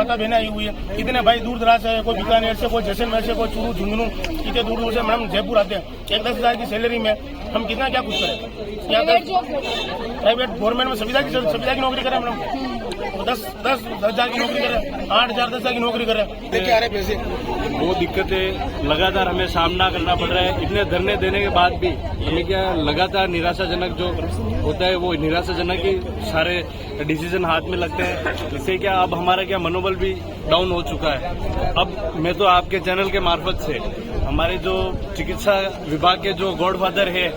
माता बहने आई हुई है, कितने भाई दूर दराज है, कोई बीकानेर से, कोई जैसलमेर से, कोई चूरू झुंझुनू, कितने दूर दूर से मैडम जयपुर आते हैं। 10,000 की सैलरी में हम कितना क्या कुछ करें। प्राइवेट गवर्नमेंट में सुविधा की नौकरी करें मैडम, 10,000 की नौकरी करें, 8,000 10,000 की नौकरी करें, देखिए आ रहे पैसे। वो दिक्कतें लगातार हमें सामना करना पड़ रहा है। इतने धरने देने के बाद भी हमें क्या लगातार निराशाजनक जो होता है वो निराशाजनक ही सारे डिसीजन हाथ में लगते हैं। इससे क्या अब हमारा क्या मनोबल भी डाउन हो चुका है। अब मैं तो आपके चैनल के मार्फत से हमारे जो चिकित्सा विभाग के जो गॉडफादर है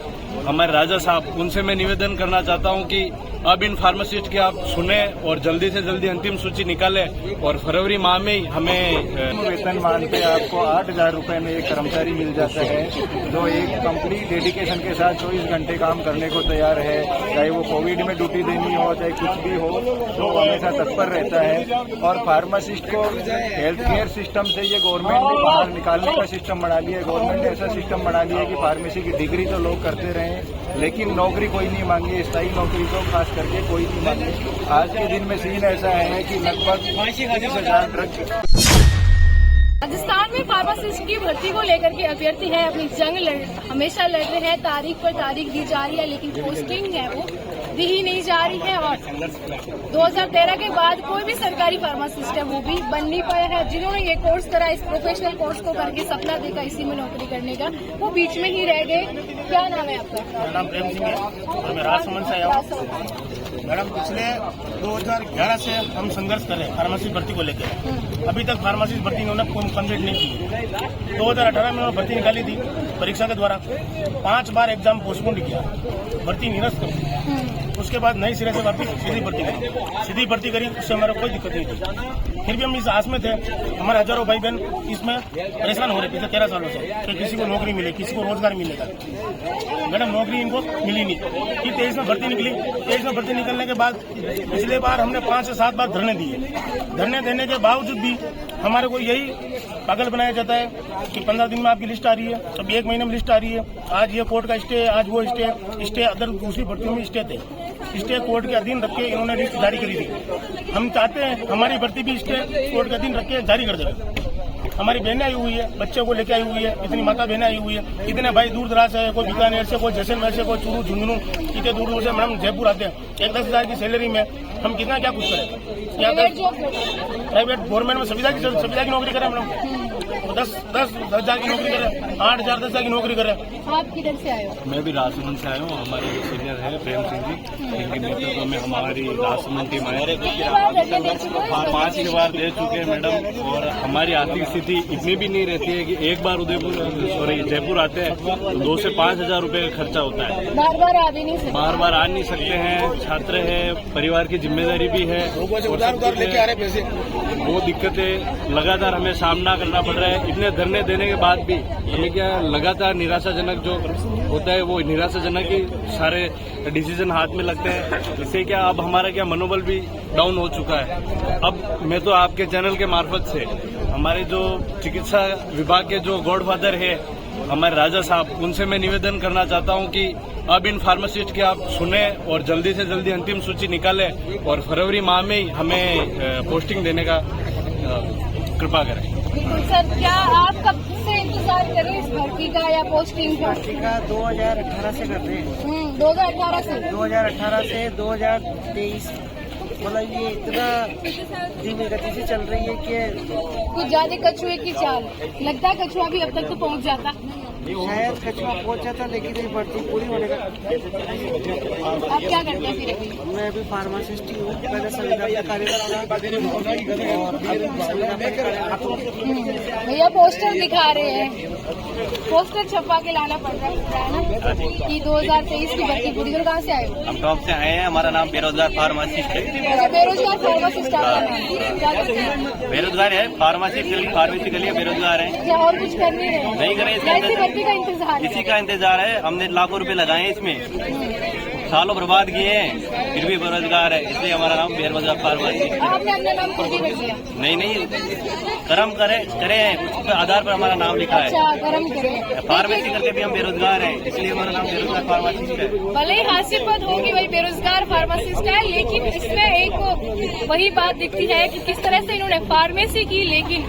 हमारे राजा साहब, उनसे मैं निवेदन करना चाहता हूं कि अब इन फार्मासिस्ट की आप सुने और जल्दी से जल्दी अंतिम सूची निकालें और फरवरी माह में ही हमें वेतनमान पे आपको 8,000 रुपए में एक कर्मचारी मिल जाता है जो एक कंप्लीट डेडिकेशन के साथ 24 घंटे काम करने को तैयार है। चाहे वो कोविड में ड्यूटी देनी हो, चाहे कुछ भी हो, तो हमेशा तत्पर रहता है। और फार्मासिस्ट को हेल्थ केयर सिस्टम से ये गवर्नमेंट ने बाहर निकालने का सिस्टम बना लिया है। गवर्नमेंट ने ऐसा सिस्टम बना लिया है कि फार्मेसी की डिग्री तो लोग करते रहे, लेकिन नौकरी कोई नहीं मांगे, स्थायी नौकरी तो खास करके कोई नहीं मांगे। आज के दिन में सीन ऐसा है कि लगभग 30,000 ड्रग। राजस्थान में फार्मासिस्ट की भर्ती को लेकर के अभ्यर्थी है अपनी जंग हमेशा लड़ रहे हैं। तारीख पर तारीख दी जा रही है, लेकिन पोस्टिंग है वो दी ही नहीं जा रही है। और 2013 के बाद कोई भी सरकारी फार्मासिस्ट है वो भी बन नहीं पाया है। जिन्होंने ये कोर्स करा, इस प्रोफेशनल कोर्स को करके सपना देखा इसी में नौकरी करने का, वो बीच में ही रह गए। क्या नाम है आपका? मेरा नाम प्रेम सिंह है और मैं राजसमंद से आया हूँ। मैडम पिछले 2011 से हम संघर्ष कर रहे हैं फार्मासिस्ट भर्ती को लेकर। अभी तक फार्मासिस्ट भर्ती इन्होंने कंप्लीट नहीं की। 2018 में उन्होंने भर्ती निकाली थी परीक्षा के द्वारा, 5 बार एग्जाम पोस्टपोन किया, भर्ती निरस्त कर। उसके बाद नई सिरे से वापस सीधी भर्ती करी, उससे हमारा कोई दिक्कत नहीं थी। फिर भी हम इस आस में थे। हमारे हजारों भाई बहन इसमें परेशान हो रहे पिछले 13 सालों से कि किसी को नौकरी मिले, किसी को रोजगार मिलेगा। मैडम नौकरी इनको मिली नहीं। फिर 23 में भर्ती निकली। 23 में भर्ती निकलने के बाद पिछले बार हमने 5 से 7 बार धरने दिए। धरने देने के बावजूद भी हमारे को यही पागल बनाया जाता है कि 15 दिन में आपकी लिस्ट आ रही है, अभी 1 महीने में लिस्ट आ रही है। आज ये कोर्ट का स्टे, आज वो स्टे अदर दूसरी भर्तियों में स्टे थे। स्टे कोर्ट के अधीन रख के इन्होंने लिस्ट जारी करी थी। हम चाहते हैं हमारी भर्ती भी स्टे कोर्ट के अधीन रख के जारी कर दें। हमारी बहनें आई हुई है, बच्चों को लेकर आई हुई है, इतनी माता बहनें आई हुई है, कितने भाई दूर दराज है, कोई बीकानेर से, कोई जैसलमेर से, कोई चूरू झुंझुनू, कितने दूर दूर से मैडम जयपुर आते हैं। 10,000 की सैलरी में हम कितना क्या कुछ करें। प्राइवेट गवर्नमेंट में सुविधा की नौकरी करें मैडम, 10,000 की नौकरी करें, 8,000 10,000 की नौकरी करें। आप किधर से आए हो? मैं भी राजसमंद से आया हूँ। हमारे सीनियर है प्रेम सिंह जी, जिनके नेतृत्व में हमारी राजसमंद टीम है। 5 बार दे चुके हैं मैडम। और हमारी आर्थिक स्थिति इतनी भी नहीं रहती है कि एक बार जयपुर आते हैं तो 2 से 5,000 रुपए का खर्चा होता है। बार बार आ भी नहीं सकते। बार बार आ नहीं सकते हैं, छात्र है, परिवार की जिम्मेदारी भी है। उधार लेके आ रहे पैसे। वो दिक्कतें लगातार हमें सामना करना पड़ रहा है। इतने धरने देने के बाद भी हमें क्या लगातार निराशाजनक जो होता है वो निराशाजनक ही सारे डिसीजन हाथ में लगते हैं। इससे क्या अब हमारा क्या मनोबल भी डाउन हो चुका है। अब मैं तो आपके चैनल के मार्फत से हमारे जो चिकित्सा विभाग के जो गॉडफादर है हमारे राजा साहब, उनसे मैं निवेदन करना चाहता हूं कि अब इन फार्मासिस्ट की आप सुने और जल्दी से जल्दी अंतिम सूची निकालें और फरवरी माह में ही हमें पोस्टिंग देने का कृपा करें। सर, क्या आप कब से इंतजार कर रहे हैं इस भर्ती का या पोस्टिंग का? 2018 से कर रहे हैं। 2018 से 2023 मतलब ये इतना धीमी गति से चल रही है कि कुछ ज्यादा कछुए की चाल। लगता है कछुआ भी अब तक तो पहुंच जाता, शायद कछुआ पहुंच जाता, लेकिन ये भर्ती पूरी होने का। आप क्या करते हैं फिर? मैं अभी फार्मासिस्ट ही हूँ। पहले संविदा का कार्यकर्ता और भैया पोस्टर दिखा रहे हैं, पोस्टर छपवा के लाना पड़ रहा है ना कि 2023 की भर्ती पूरी। कहाँ से आए हो? हम टॉप से आए हैं। हमारा नाम बेरोजगार फार्मासिस्ट है। बेरोजगार फार्मासिस्ट आपका नाम? क्या करते हैं? बेरोजगार है, फार्मेसी के लिए बेरोजगार है। क्या और कुछ कर नहीं रहे? नहीं कर रहे। ऐसी भर्ती का इंतजार है। इसी का इंतजार है। हमने लाखों रुपए लगाए हैं इसमें। सालों बर्बाद किए हैं, फिर भी बेरोजगार है, इसलिए हमारा नाम बेरोजगार फार्मेसी। आपने अपना नाम खुद ही रख दिया? नहीं, कर्म करे उसके आधार पर हमारा नाम लिखा है। अच्छा, कर्म करें। फार्मेसी करके भी हम बेरोजगार हैं, इसलिए हमारा नाम बेरोजगार फार्मासिस्ट है। भले ही हास्यास्पद होगी वही बेरोजगार फार्मासिस्ट है, लेकिन इसमें एक वही बात दिखती है कि किस तरह से इन्होंने फार्मेसी की, लेकिन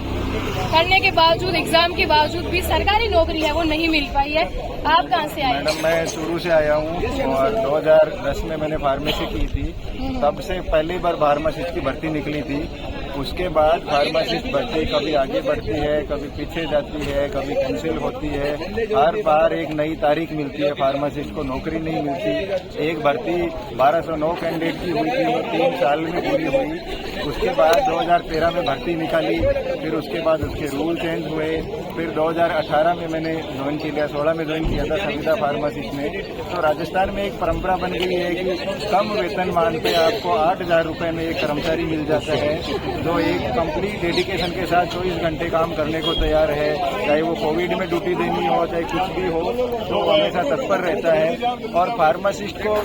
करने के बावजूद, एग्जाम के बावजूद भी सरकारी नौकरी है वो नहीं मिल पाई है। आप कहाँ से आए? मैडम मैं शुरू से आया हूँ और 2010 में मैंने फार्मेसी की थी। तब से पहली बार फार्मासिस्ट की भर्ती निकली थी। उसके बाद फार्मासिस्ट भर्ती कभी आगे बढ़ती है, कभी पीछे जाती है, कभी कैंसिल होती है। हर बार एक नई तारीख मिलती है, फार्मासिस्ट को नौकरी नहीं मिलती। एक भर्ती 1209 कैंडिडेट की हुई थी, 3 साल में पूरी हुई। उसके बाद 2013 में भर्ती निकाली, फिर उसके बाद उसके रूल चेंज हुए। फिर 2018 में मैंने ज्वाइन किया, 16 में ज्वाइन किया था संविदा फार्मासिस्ट में। तो राजस्थान में एक परंपरा बन गई है कि कम वेतनमान पे आपको 8,000 रुपए में एक कर्मचारी मिल जाता है, जो एक कंप्लीट डेडिकेशन के साथ 24 घंटे काम करने को तैयार है। चाहे वो कोविड में ड्यूटी देनी हो, चाहे कुछ भी हो, तो हमेशा तत्पर रहता है। और फार्मासिस्ट को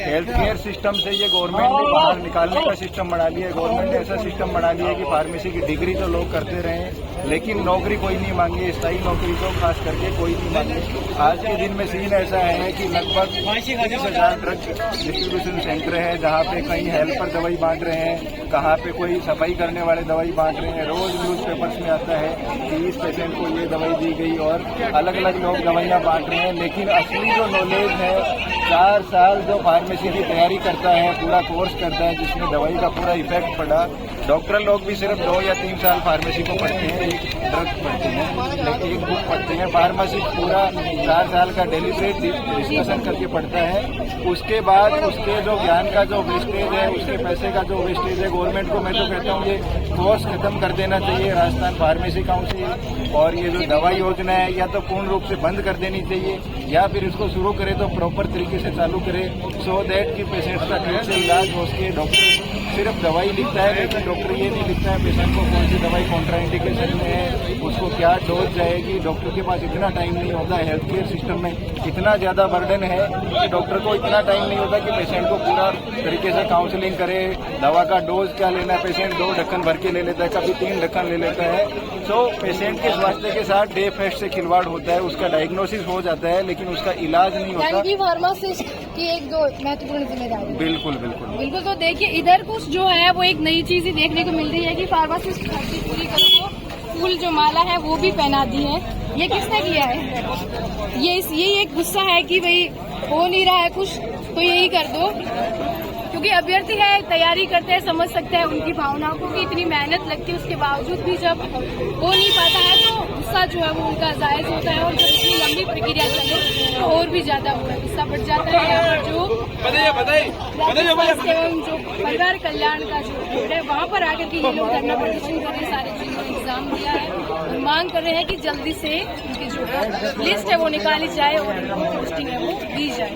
हेल्थ केयर सिस्टम से ये गवर्नमेंट ने बाहर निकालने का सिस्टम बना लिया है। गवर्नमेंट ने ऐसा सिस्टम बना लिया है कि फार्मेसी की डिग्री तो लोग करते रहे, लेकिन नौकरी कोई नहीं मांगे, स्थायी नौकरी तो खास करके कोई नहीं मांगे। आज के दिन में सीन ऐसा है कि लगभग 30,000 ड्रग डिस्ट्रीब्यूशन सेंटर है, जहाँ पे कहीं हेल्पर दवाई बांट रहे हैं, कहाँ पे कोई सफाई करने वाले दवाई बांट रहे हैं। रोज न्यूज़पेपर्स में आता है कि इस पेशेंट को ये दवाई दी गई, और अलग अलग लोग दवाइयाँ बांट रहे हैं। लेकिन असली जो नॉलेज है, 4 साल जो फार्मेसी की तैयारी करता है, पूरा कोर्स करता है, जिसमें दवाई का पूरा इफेक्ट पड़ा। डॉक्टर लोग भी सिर्फ 2 या 3 साल फार्मेसी को पढ़ते हैं, एक ड्रग पढ़ते हैं, एक बुक पढ़ते हैं। फार्मासिस्ट पूरा 4 साल का डेलिब्रेट डिस्कशन करके पढ़ता है। उसके बाद उसके जो ज्ञान का जो वेस्टेज है, उसके पैसे का जो वेस्टेज है, गवर्नमेंट को मैं तो कहता हूँ ये कोर्स खत्म कर देना चाहिए, राजस्थान फार्मेसी काउंसिल। और ये जो दवाई योजना है, या तो पूर्ण रूप से बंद कर देनी चाहिए, या फिर इसको शुरू करे तो प्रॉपर तरीके से चालू करे, सो दैट कि पेशेंट्स का ठीक से इलाज हो सके। डॉक्टर सिर्फ दवाई लिखता है, लेकिन डॉक्टर ये नहीं लिखता है पेशेंट को कौन सी दवाई कॉन्ट्राइंडिकेशन में है, उसको क्या डोज जाएगी। डॉक्टर के पास इतना टाइम नहीं होता। हेल्थ केयर सिस्टम में इतना ज्यादा बर्डन है कि डॉक्टर को इतना टाइम नहीं होता कि पेशेंट को पूरा तरीके से काउंसलिंग करे। दवा का डोज क्या लेना है, पेशेंट 2 ढक्कन भर के ले लेता है, कभी 3 ढक्कन ले लेता है। तो पेशेंट के स्वास्थ्य के साथ डे फेस्ट से खिलवाड़ होता है। उसका डायग्नोसिस हो जाता है, लेकिन उसका इलाज नहीं होता। फार्मासिस्ट की 1-2 महत्वपूर्ण जिम्मेदारी। बिल्कुल। तो देखिए, इधर कुछ जो है वो एक नई चीज ही देखने को मिल रही है कि फार्मासिस्ट भर्ती पूरी करो, फूल जो माला है वो भी पहना दी है। ये किसने किया है? ये एक गुस्सा है कि भाई हो नहीं रहा है कुछ, तो यही कर दो। क्योंकि अभ्यर्थी है, तैयारी करते हैं, समझ सकते हैं उनकी भावनाओं को कि इतनी मेहनत लगती है, उसके बावजूद भी जब हो नहीं पाता है तो गुस्सा जो है वो उनका जायज होता है। और जब इतनी लंबी प्रक्रिया चले तो और भी ज्यादा गुस्सा बढ़ जाता है। जो जो परिवार कल्याण का जो बोर्ड है, वहाँ पर आकर के ये लोग धरना प्रदर्शन कर रहे हैं। सारे जिन्होंने एग्जाम दिया है और मांग कर रहे हैं कि जल्दी से उनकी जो लिस्ट है वो निकाली जाए और उनको पोस्टिंग है वो दी जाए।